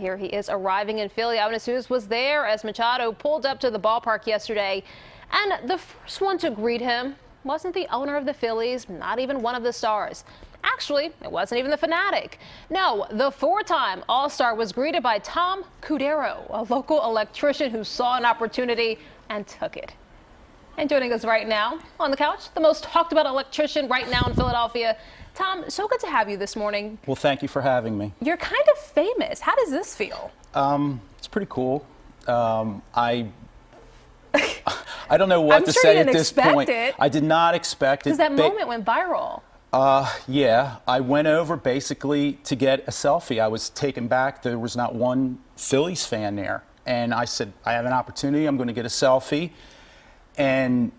here he is arriving in Philly. Eyewitness News was there as Machado pulled up to the ballpark yesterday. And the first one to greet him wasn't the owner of the Phillies, not even one of the stars. Actually, it wasn't even the Fanatic. No, the four-time All-Star was greeted by Tom Cudeyro, a local electrician who saw an opportunity and took it. And joining us right now on the couch, the most talked about electrician right now in Philadelphia. Tom, so good to have you this morning. Well, thank you for having me. You're kind of famous. How does this feel? It's pretty cool. I don't know what to say at this point. I did not expect it. Because that moment went viral. Yeah, I went over basically to get a selfie. I was taken back. There was not one Phillies fan there. And I said, I have an opportunity. I'm going to get a selfie. And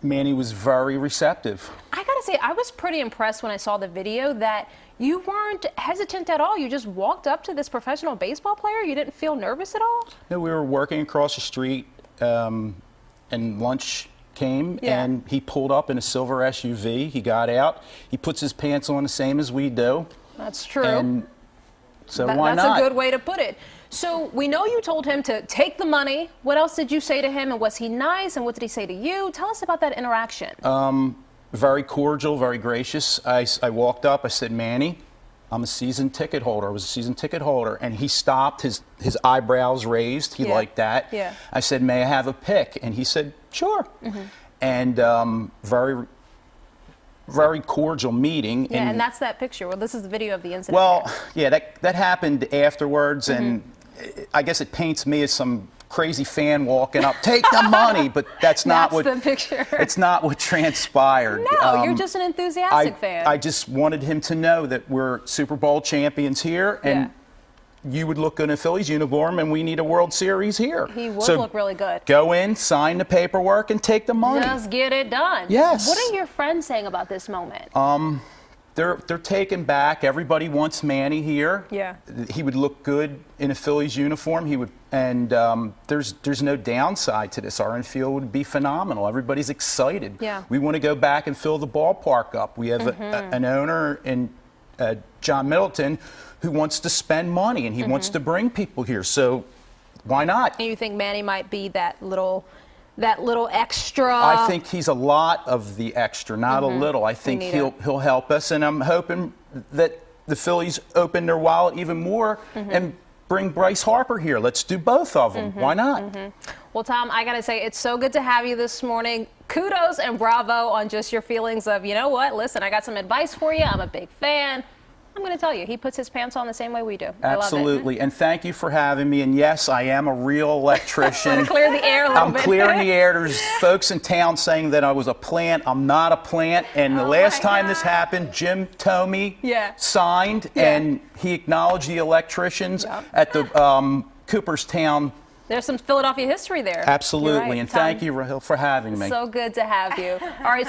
Manny was very receptive. I gotta say, I was pretty impressed when I saw the video that you weren't hesitant at all. You just walked up to this professional baseball player. You didn't feel nervous at all? No, we were working across the street, and lunch came, and he pulled up in a silver SUV. He got out. He puts his pants on the same as we do. That's true. And so why not? That's a good way to put it. So we know you told him to take the money. What else did you say to him, and was he nice, and what did he say to you? Tell us about that interaction. Very cordial, very gracious. I walked up, I said, Manny, I'm a season ticket holder. I was a season ticket holder. And he stopped, his eyebrows raised. He liked that. Yeah. I said, may I have a pic? And he said, sure. And very cordial meeting. Yeah, and that's that picture. Well, this is the video of the incident. Well, yeah, that happened afterwards, and I guess it paints me as some crazy fan walking up, take the money, but that's not what the picture. It's not what transpired. No, you're just an enthusiastic fan. I just wanted him to know that we're Super Bowl champions here, and you would look good in a Phillies uniform, and we need a World Series here. He would look really good. Go in, sign the paperwork, and take the money. Just get it done. Yes. What are your friends saying about this moment? They're taken back. Everybody wants Manny here. Yeah. He would look good in a Phillies uniform. He would, and there's no downside to this. Our infield would be phenomenal. Everybody's excited. Yeah. We want to go back and fill the ballpark up. We have an owner in John Middleton who wants to spend money, and he wants to bring people here. So why not? And you think Manny might be that little extra? I think he's a lot of the extra, not a little. I think he'll help us, and I'm hoping that the Phillies open their wallet even more and bring Bryce Harper here. Let's do both of them. Why not? Well, Tom, I gotta say, it's so good to have you this morning. Kudos and bravo on just your feelings of, you know what, listen, I got some advice for you. I'm a big fan. I'm going to tell you, he puts his pants on the same way we do. Absolutely. I love it. And thank you for having me. And yes, I am a real electrician. To clear the air a little bit. I'm clearing the air. There's folks in town saying that I was a plant. I'm not a plant. And the last time this happened, Jim Tomey signed, and he acknowledged the electricians at the Cooperstown. There's some Philadelphia history there. Absolutely. Right, and thank you, Rahel, for having me. So good to have you. All right.